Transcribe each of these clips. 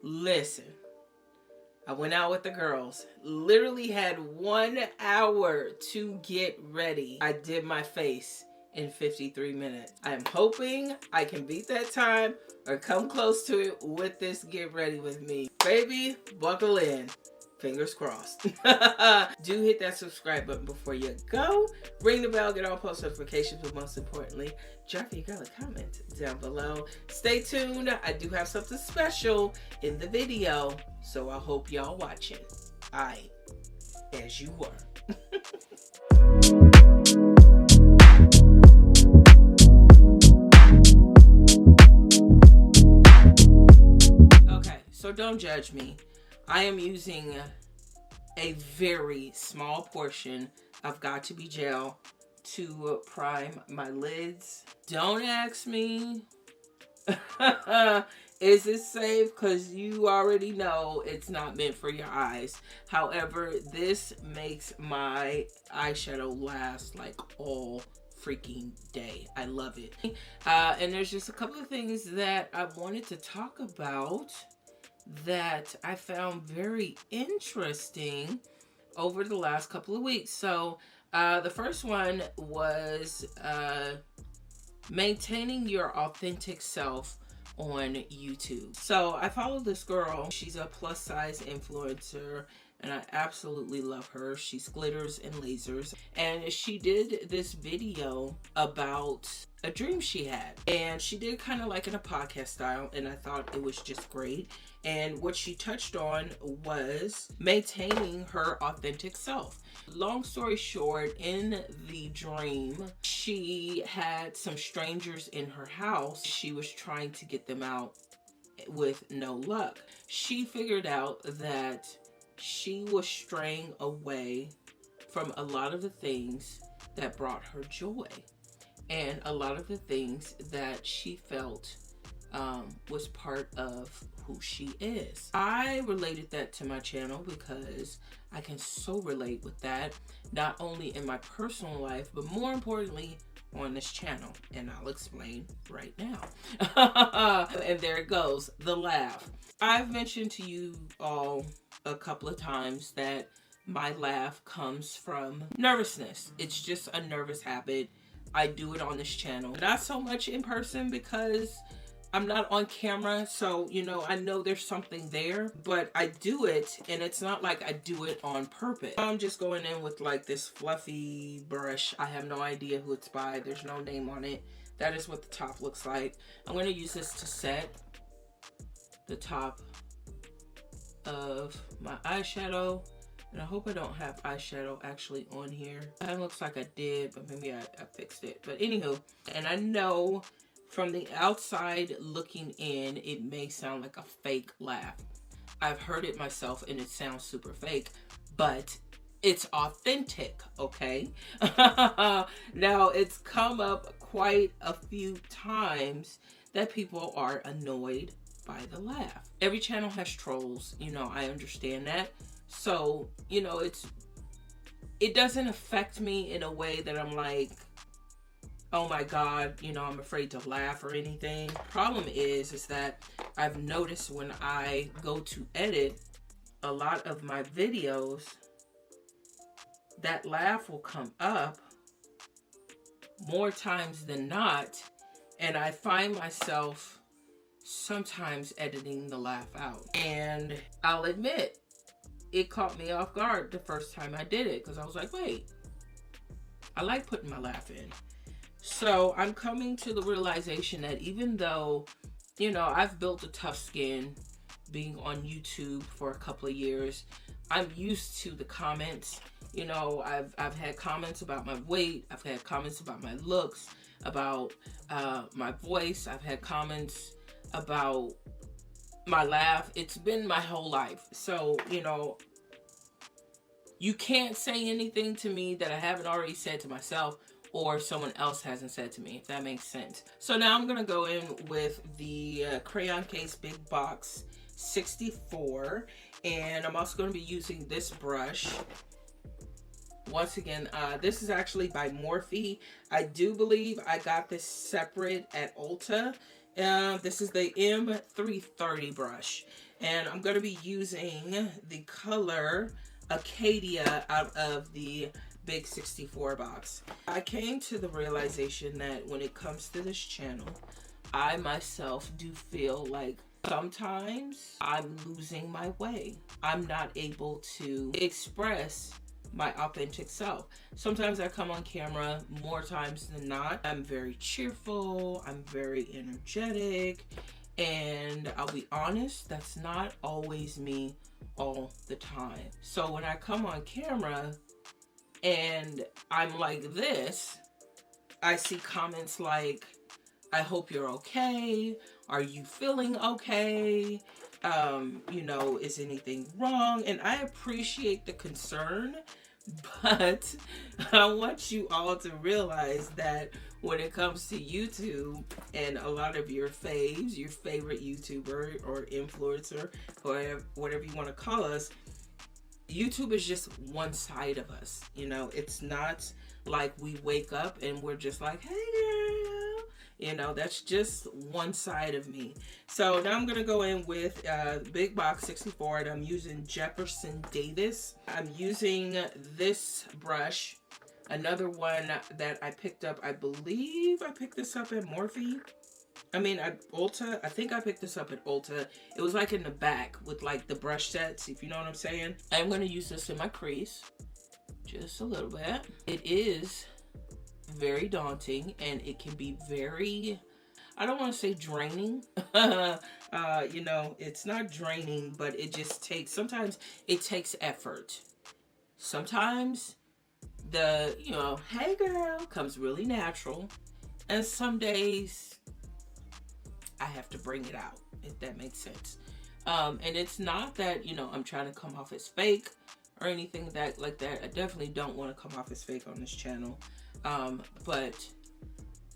Listen, I went out with the girls. Literally had 1 hour to get ready. I did my face in 53 minutes. I'm hoping I can beat that time or come close to it with this get ready with me. Baby, buckle in. Fingers crossed. Do hit that subscribe button before you go. Ring the bell, get all post notifications, but most importantly, drop your girl a comment down below. Stay tuned. I do have something special in the video, so I hope y'all watching. Aight, as you were. Okay, so don't judge me. I am using a very small portion of Got to Be Gel to prime my lids. Don't ask me, is it safe? Because you already know it's not meant for your eyes. However, this makes my eyeshadow last like all freaking day. I love it. And there's just a couple of things that I wanted to talk about that I found very interesting over the last couple of weeks. So the first one was maintaining your authentic self on YouTube. So I follow this girl. She's a plus size influencer and I absolutely love her. She's glitters and lasers, and she did this video about a dream she had, and she did kind of like in a podcast style, and I thought it was just great. And what she touched on was maintaining her authentic self. Long story short, in the dream, she had some strangers in her house. She was trying to get them out with no luck. She figured out that she was straying away from a lot of the things that brought her joy and a lot of the things that she felt was part of who she is. I related that to my channel because I can so relate with that, not only in my personal life, but more importantly on this channel, and I'll explain right now. And there it goes, the laugh. I've mentioned to you all a couple of times that my laugh comes from nervousness. It's just a nervous habit. I do it on this channel, not so much in person because I'm not on camera, so you know, I know there's something there, but I do it, and it's not like I do it on purpose. I'm just going in with like this fluffy brush. I have no idea who it's by. There's no name on it. That is what the top looks like. I'm going to use this to set the top of my eyeshadow, and I hope I don't have eyeshadow actually on here. It looks like I did, but maybe I fixed it. But anywho, and I know from the outside looking in, it may sound like a fake laugh. I've heard it myself and it sounds super fake, but it's authentic, okay? Now, it's come up quite a few times that people are annoyed by the laugh. Every channel has trolls, you know, I understand that. So, you know, it doesn't affect me in a way that I'm like, oh my God, you know, I'm afraid to laugh or anything. Problem is that I've noticed when I go to edit a lot of my videos, that laugh will come up more times than not, and I find myself sometimes editing the laugh out. And I'll admit, it caught me off guard the first time I did it, because I was like, wait, I like putting my laugh in. So I'm coming to the realization that even though, you know, I've built a tough skin being on YouTube for a couple of years, I'm used to the comments. You know, I've had comments about my weight. I've had comments about my looks, about my voice. I've had comments about my laugh. It's been my whole life. So, you know, you can't say anything to me that I haven't already said to myself or someone else hasn't said to me, if that makes sense. So now I'm gonna go in with the Crayon Case Big Box 64, and I'm also gonna be using this brush. Once again, this is actually by MORPHE. I do believe I got this separate at Ulta, This is the M330 brush, and I'm going to be using the color Acadia out of the Big 64 box. I came to the realization that when it comes to this channel, I myself do feel like sometimes I'm losing my way. I'm not able to express my authentic self. Sometimes I come on camera, more times than not, I'm very cheerful, I'm very energetic, and I'll be honest, that's not always me all the time. So when I come on camera and I'm like this, I see comments like, I hope you're okay. Are you feeling okay? You know, is anything wrong? And I appreciate the concern, but I want you all to realize that when it comes to YouTube and a lot of your faves, your favorite YouTuber or influencer, or whatever you want to call us, YouTube is just one side of us. You know, it's not like we wake up and we're just like, hey girl, you know, that's just one side of me. So now I'm gonna go in with Big Box 64, and I'm using Jefferson Davis. I'm using this brush, another one that I picked up, I believe I picked this up at MORPHE. I mean, at Ulta. I think I picked this up at Ulta. It was like in the back with like the brush sets, if you know what I'm saying. I'm going to use this in my crease just a little bit. It is very daunting, and it can be very, I don't want to say draining. You know, it's not draining, but it just takes, sometimes it takes effort. Sometimes the, you know, hey girl comes really natural, and some days I have to bring it out, if that makes sense. And it's not that, you know, I'm trying to come off as fake or anything like that. I definitely don't want to come off as fake on this channel. But,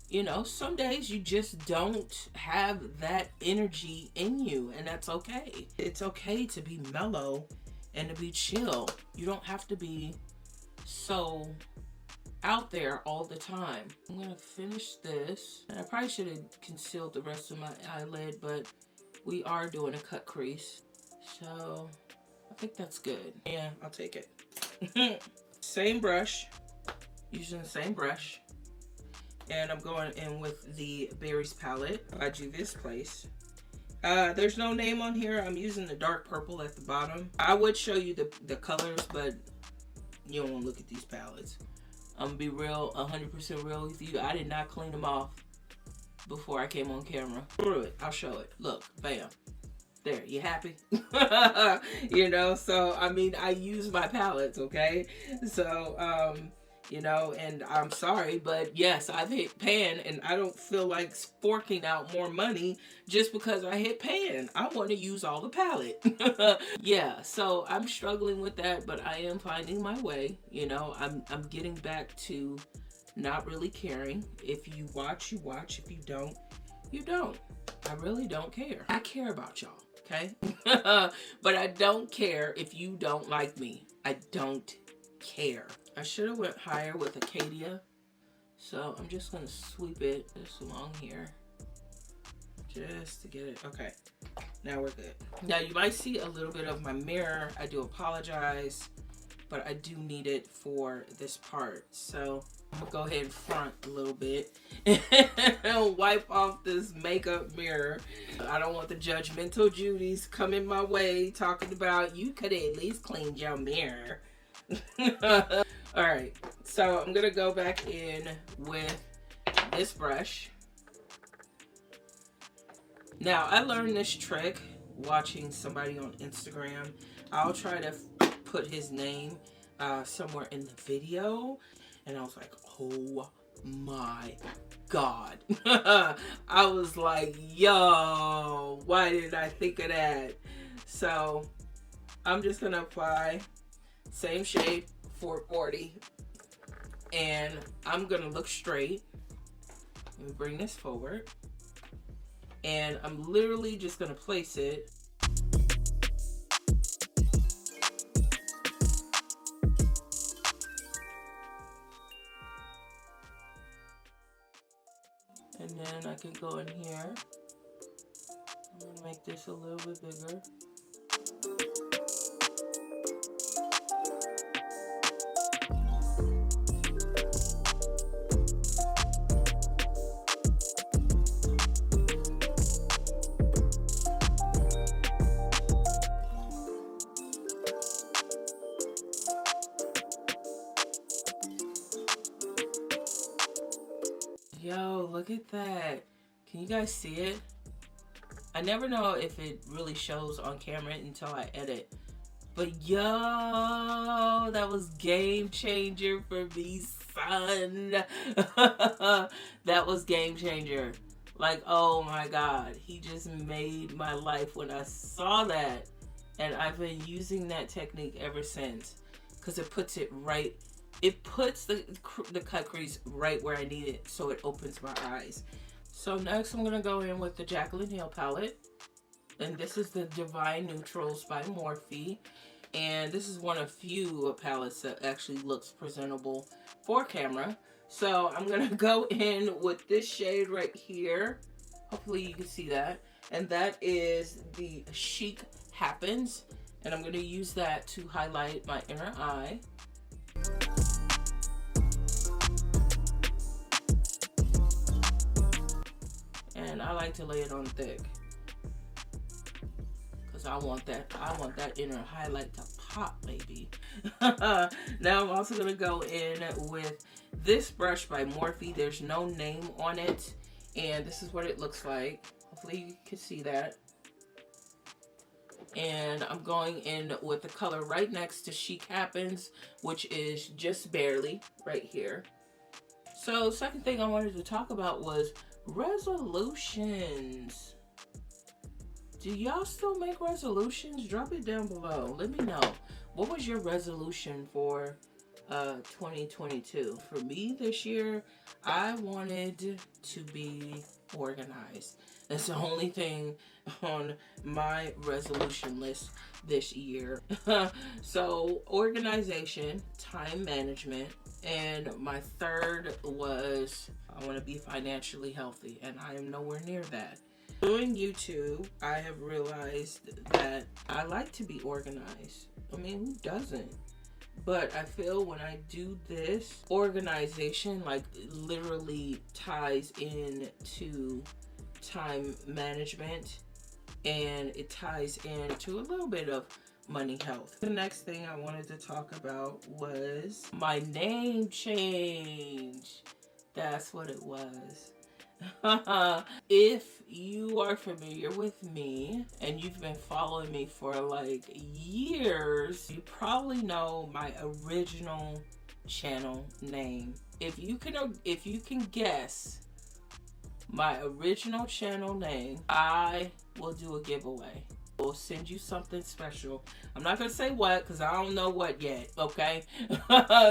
you know, some days you just don't have that energy in you, and that's okay. It's okay to be mellow and to be chill. You don't have to be so out there all the time. I'm gonna finish this. And I probably should have concealed the rest of my eyelid, but we are doing a cut crease, so I think that's good. Yeah, I'll take it. Same brush, using the same brush, and I'm going in with the Berries palette by JUVIA'S Place. There's no name on here. I'm using the dark purple at the bottom. I would show you the colors, but you don't want to look at these palettes. I'm gonna be real, 100% real with you. I did not clean them off before I came on camera. Through it, I'll show it. Look, bam. There, you happy? You know, so, I mean, I use my palettes, okay? So, you know, and I'm sorry, but yes, I've hit pan, and I don't feel like forking out more money just because I hit pan. I want to use all the palette. Yeah, so I'm struggling with that, but I am finding my way. You know, I'm getting back to not really caring. If you watch, you watch. If you don't, you don't. I really don't care. I care about y'all, okay? But I don't care if you don't like me. I don't care. I should have went higher with Acadia, so I'm just gonna sweep it just along here just to get it. Okay, now we're good. Now you might see a little bit of my mirror. I do apologize, but I do need it for this part, so I'm gonna go ahead and front a little bit and wipe off this makeup mirror. I don't want the judgmental Judies coming my way talking about you could have at least cleaned your mirror. All right, so I'm gonna go back in with this brush. Now, I learned this trick watching somebody on Instagram. I'll try to put his name somewhere in the video, and I was like, oh my God. I was like, yo, why didn't I think of that? So I'm just gonna apply same shade, 440, and I'm gonna look straight. Let me bring this forward, and I'm literally just gonna place it and then I can go in here I'm gonna make this a little bit bigger. Yo, look at that. Can you guys see it? I never know if it really shows on camera until I edit. But yo, that was game changer for me, son. That was game changer. Like, oh my God. He just made my life when I saw that. And I've been using that technique ever since. Because it puts it right. It puts the cut crease right where I need it. So it opens my eyes. So next I'm going to go in with the Jacklyn nail palette. And this is the Divine Neutrals by MORPHE. And this is one of few palettes that actually looks presentable for camera. So I'm going to go in with this shade right here. Hopefully you can see that. And that is the Chic Happens. And I'm going to use that to highlight my inner eye. And I like to lay it on thick. I want that inner highlight to pop, baby. Now I'm also gonna go in with this brush by MORPHE. There's no name on it, and this is what it looks like. Hopefully you can see that. And I'm going in with the color right next to Chic Happens, which is Just Barely right here. So second thing I wanted to talk about was resolutions. Do y'all still make resolutions? Drop it down below. Let me know. What was your resolution for 2022? For me this year, I wanted to be organized. That's the only thing on my resolution list this year. So organization, time management, and my third was I want to be financially healthy, and I am nowhere near that. Doing YouTube, I have realized that I like to be organized. I mean, who doesn't? But I feel when I do this, organization like literally ties into time management, and it ties into a little bit of money health. The next thing I wanted to talk about was my name change. That's what it was. If you are familiar with me and you've been following me for like years, you probably know my original channel name. If you can guess my original channel name, I will do a giveaway. We'll send you something special. I'm not gonna say what because I don't know what yet, okay?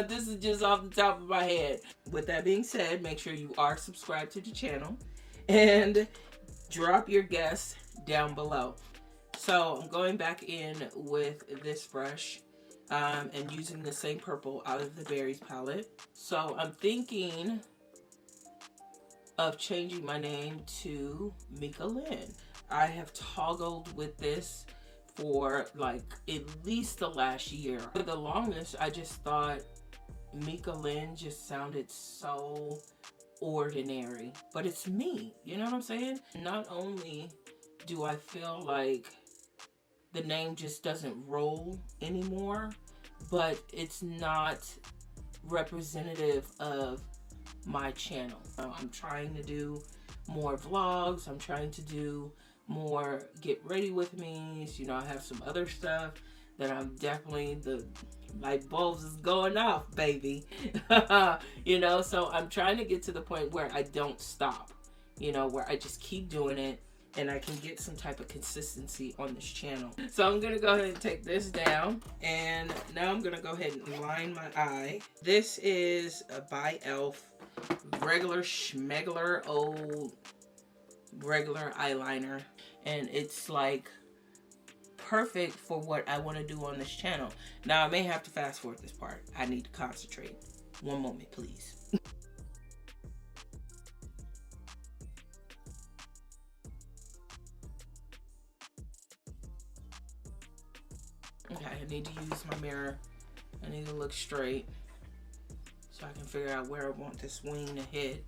This is just off the top of my head. With that being said, make sure you are subscribed to the channel and drop your guess down below. So I'm going back in with this brush and using the same purple out of the Berries palette. So I'm thinking of changing my name to Mika Lynn. I have toggled with this for like at least the last year. For the longest, I just thought Mika Lynn just sounded so ordinary, but it's me, you know what I'm saying? Not only do I feel like the name just doesn't roll anymore, but it's not representative of my channel. I'm trying to do more vlogs. I'm trying to do more get ready with me's. You know, I have some other stuff that I'm definitely, the light bulbs is going off, baby. You know, so I'm trying to get to the point where I don't stop, you know, where I just keep doing it and I can get some type of consistency on this channel. So I'm gonna go ahead and take this down, and now I'm gonna go ahead and line my eye. This is by E.L.F. regular schmegler old regular eyeliner, and it's like perfect for what I want to do on this channel. Now I may have to fast forward this part. I need to concentrate. One moment, please. Okay, I need to use my mirror. I need to look straight so I can figure out where I want this wing to hit.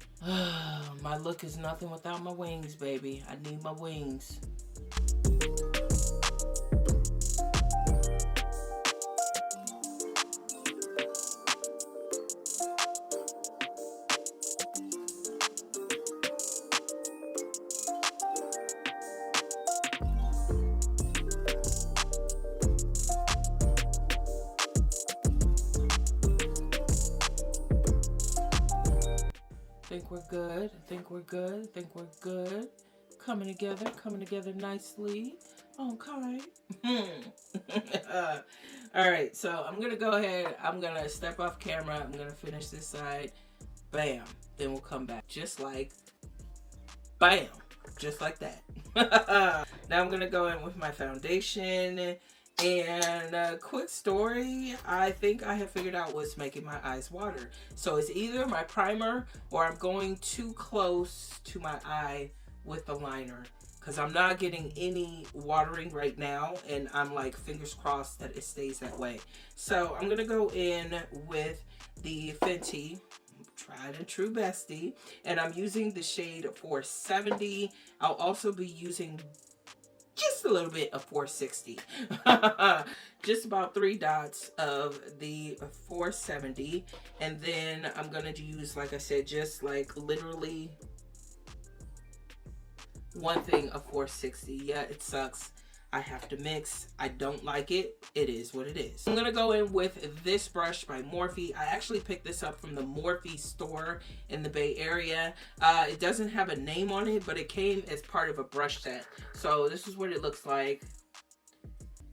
My look is nothing without my wings, baby. I need my wings. I think we're good. I think we're good. I think we're good. Coming together nicely. Okay. All right, so I'm gonna go ahead. I'm gonna step off camera. I'm gonna finish this side. Bam. Then we'll come back. Just like bam. Just like that. Now I'm gonna go in with my foundation. And a quick story, I think I have figured out what's making my eyes water. So it's either my primer or I'm going too close to my eye with the liner, because I'm not getting any watering right now, and I'm like fingers crossed that it stays that way. So I'm gonna go in with the Fenty tried and true bestie, and I'm using the shade 470. I'll also be using just a little bit of 460. Just about 3 dots of the 470, and then I'm gonna use, like I said, just like literally one thing of 460. Yeah, it sucks. I have to mix. I don't like it. It is what it is. I'm gonna go in with this brush by Morphe. I actually picked this up from the Morphe store in the Bay Area. It doesn't have a name on it, but it came as part of a brush set. So this is what it looks like.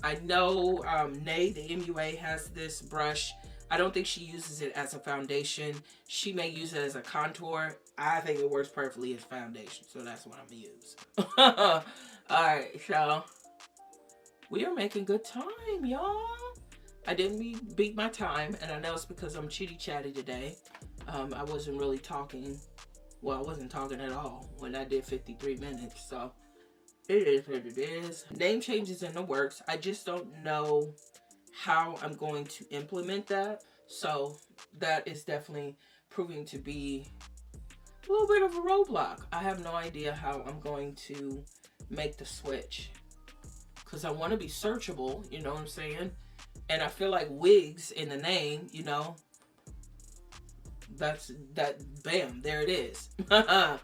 I know Nay, the MUA, has this brush. I don't think she uses it as a foundation. She may use it as a contour. I think it works perfectly as foundation, so that's what I'm gonna use. All right, so we are making good time, y'all. I didn't beat my time, and I know it's because I'm chitty-chatty today. I wasn't really talking. Well, I wasn't talking at all when I did 53 minutes, so it is what it is. Name changes in the works. I just don't know how I'm going to implement that. So that is definitely proving to be a little bit of a roadblock. I have no idea how I'm going to make the switch, because I want to be searchable, you know what I'm saying? And I feel like wigs in the name, you know, that's that. Bam, there it is. Now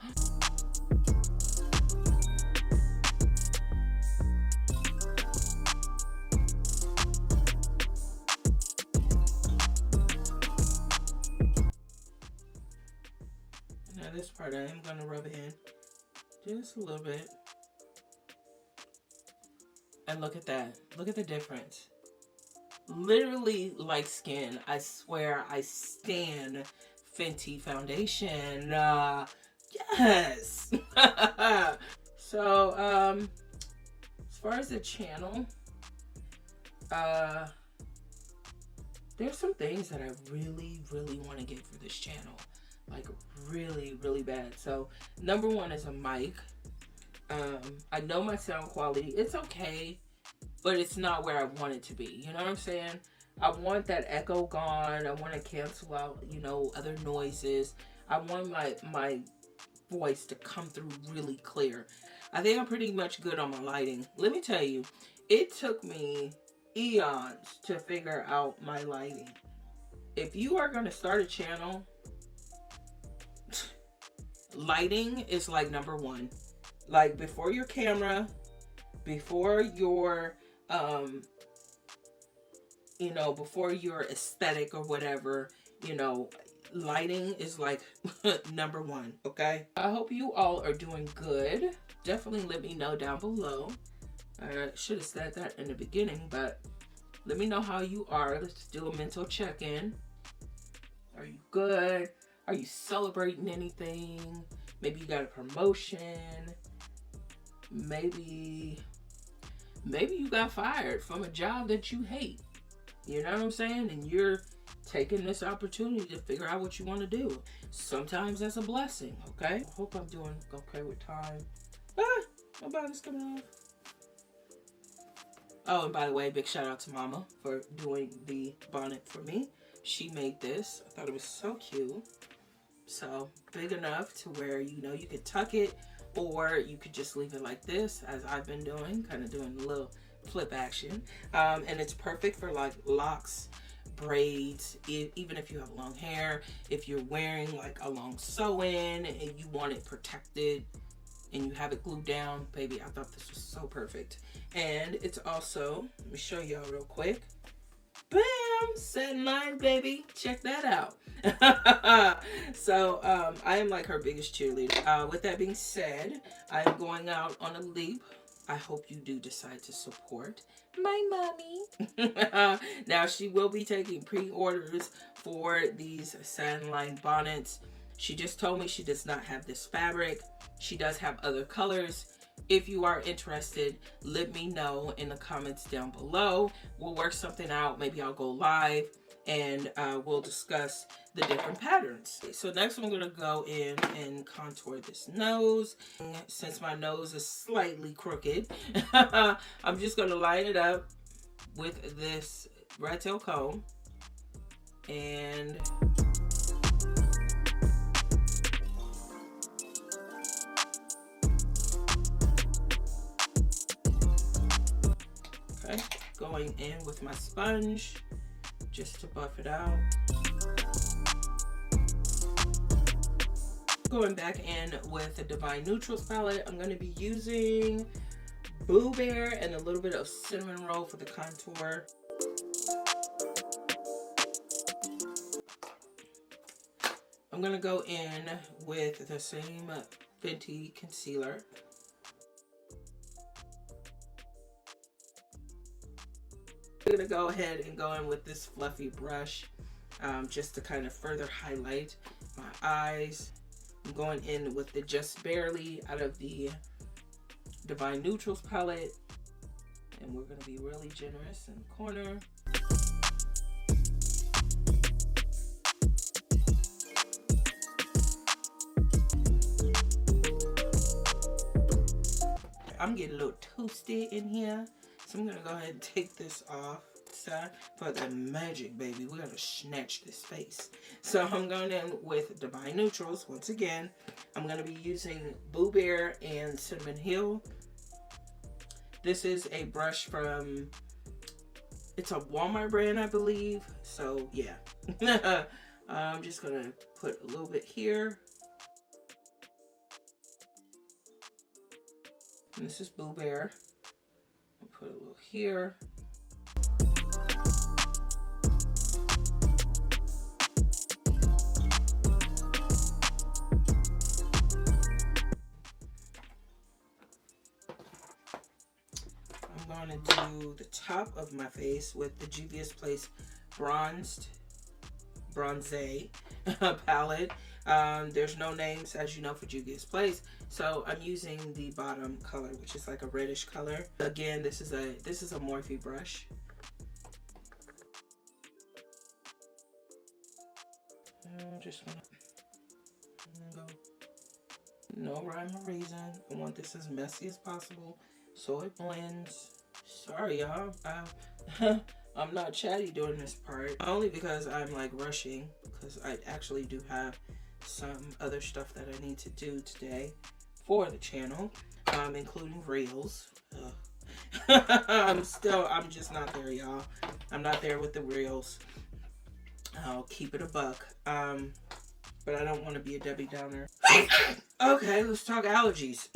this part I am going to rub it in just a little bit. And look at that. Look at the difference. Literally like skin. I swear I stan Fenty foundation. Yes. So, as far as the channel, there's some things that I really want to get for this channel. Like really bad. So, number one is a mic. I know my sound quality, it's okay, but it's not where I want it to be. You know what I'm saying? I want that echo gone. I want to cancel out, you know, other noises. I want my voice to come through really clear. I think I'm pretty much good on my lighting. Let me tell you, it took me eons to figure out my lighting. If you are going to start a channel, lighting is like number one. Like, before your camera, before your you know, before your aesthetic or whatever, you know, lighting is like number one. Okay, I hope you all are doing good. Definitely let me know down below. I should have said that in the beginning, but let me know how you are. Let's do a mental check-in. Are you good? Are you celebrating anything? Maybe you got a promotion. Maybe you got fired from a job that you hate. You know what I'm saying? And you're taking this opportunity to figure out what you want to do. Sometimes that's a blessing, okay? I hope I'm doing okay with time. Ah, my body's coming off. Oh, and by the way, big shout out to Mama for doing the bonnet for me. She made this. I thought it was so cute. So big enough to where, you know, you could tuck it, or you could just leave it like this, as I've been doing, kind of doing a little flip action. And it's perfect for like locks, braids, even if you have long hair, if you're wearing like a long sew-in and you want it protected and you have it glued down, baby, I thought this was so perfect. And it's also, let me show y'all real quick. Bam! Satin line, baby. Check that out. So I am like her biggest cheerleader. With that being said, I am going out on a leap. I hope you do decide to support my mommy. Now, she will be taking pre-orders for these satin line bonnets. She just told me she does not have this fabric. She does have other colors. If you are interested, let me know in the comments down below. We'll work something out. Maybe I'll go live and we'll discuss the different patterns. So next I'm going to go in and contour this nose. Since my nose is slightly crooked, I'm just going to line it up with this rat tail comb. And okay, going in with my sponge just to buff it out. Going back in with the Divine Neutrals palette, I'm going to be using BaeBAY and a little bit of Cinnamon Roll for the contour. I'm going to go in with the same FENTY concealer. I'm going to go ahead and go in with this fluffy brush just to kind of further highlight my eyes. I'm going in with the Just Barely out of the Divine Neutrals palette. And we're going to be really generous in the corner. I'm getting a little toasty in here. So I'm going to go ahead and take this off for the magic, baby. We're going to snatch this face. So I'm going in with Divine Neutrals. Once again, I'm going to be using BaeBAY and Cinnamon Hill. This is a brush from, it's a Walmart brand, I believe. So yeah. I'm just going to put a little bit here. And this is BaeBAY. I'll put a little here. I'm going to do the top of my face with the JUVIA'S Bronze palette. There's no names, as you know, for JUVIA'S, so I'm using the bottom color, which is like a reddish color. Again, this is a Morphe brush. Just want to go. No rhyme or reason. I want this as messy as possible so it blends. Sorry, y'all. I'm not chatty during this part, only because I'm like rushing, because I actually do have some other stuff that I need to do today for the channel, including reels. I'm just not there, y'all. I'm not there with the reels. I'll keep it a buck. But I don't want to be a Debbie Downer. Okay, let's talk allergies.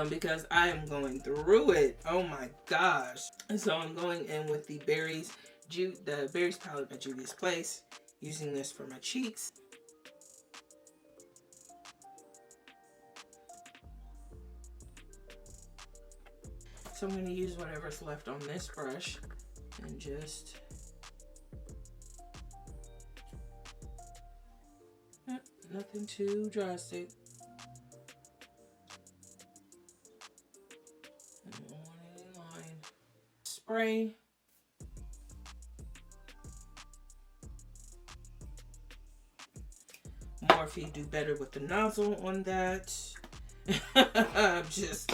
Because I am going through it. Oh my gosh. And so I'm going in with the Berries palette by JUVIA'S, using this for my cheeks. So I'm going to use whatever's left on this brush and just nothing too drastic. Spray. Morphe do better with the nozzle on that. I'm just,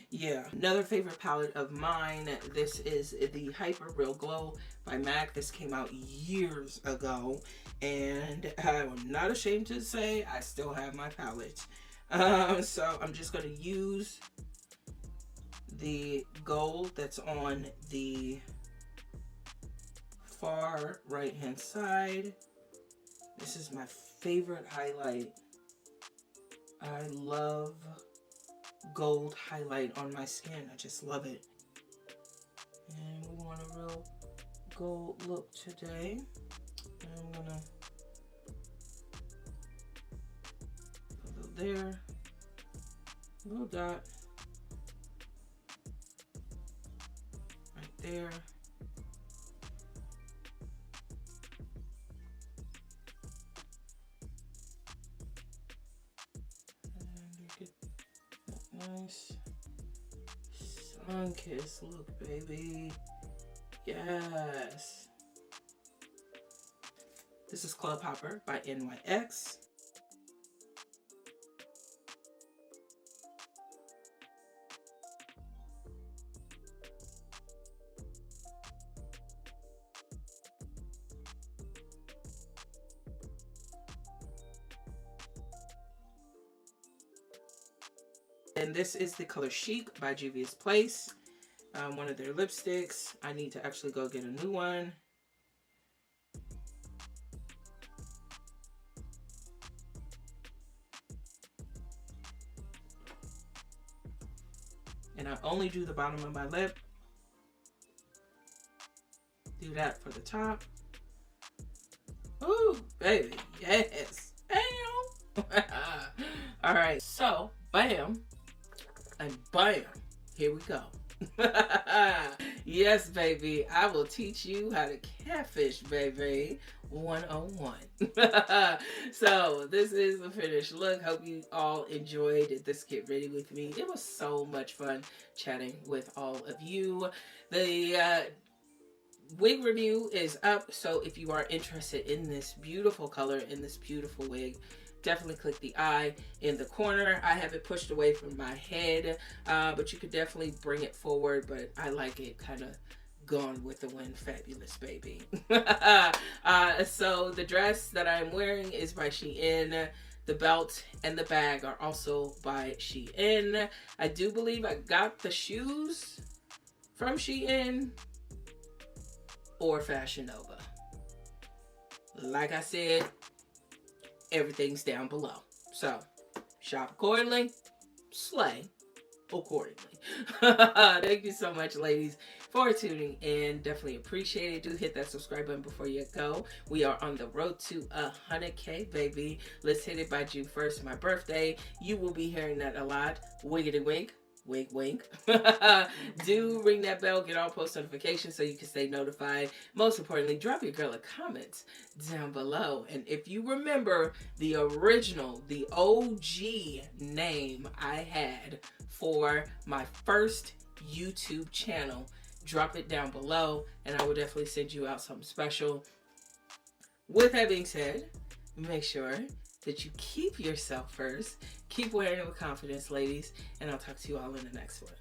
yeah, another favorite palette of mine. This is the Hyper Real Glow by MAC. This came out years ago, and I'm not ashamed to say I still have my palette. So I'm just going to use the gold that's on the far right hand side. This is my favorite highlight. I love gold highlight on my skin. I just love it. And we want a real gold look today. And I'm gonna put a little there, a little dot right there. Nice sun kiss look, baby. Yes. This is Club Hopper by NYX. And this is the color Chic by JUVIA'S Place. One of their lipsticks. I need to actually go get a new one. And I only do the bottom of my lip. Do that for the top. Ooh, baby, yes. Damn. All right, so bam. And bam, here we go. Yes, baby, I will teach you how to catfish, baby. 101. So this is the finished look. Hope you all enjoyed this Get Ready With Me. It was so much fun chatting with all of you. The wig review is up, so if you are interested in this beautiful color, in this beautiful wig, definitely click the eye in the corner. I have it pushed away from my head, but you could definitely bring it forward, but I like it kind of gone with the wind. Fabulous, baby. So the dress that I'm wearing is by Shein. The belt and the bag are also by Shein. I do believe I got the shoes from Shein or Fashion Nova. Like I said, everything's down below. So shop accordingly, slay accordingly. Thank you so much, ladies, for tuning in. Definitely appreciate it. Do hit that subscribe button before you go. We are on the road to 100K, baby. Let's hit it by June 1st, my birthday. You will be hearing that a lot. Wiggity wink. Wink, wink. Do ring that bell, get all post notifications so you can stay notified. Most importantly, drop your girl a comment down below. And if you remember the original, the OG name I had for my first YouTube channel, drop it down below and I will definitely send you out something special. With that being said, make sure that you keep yourself first. Keep wearing it with confidence, ladies, and I'll talk to you all in the next one.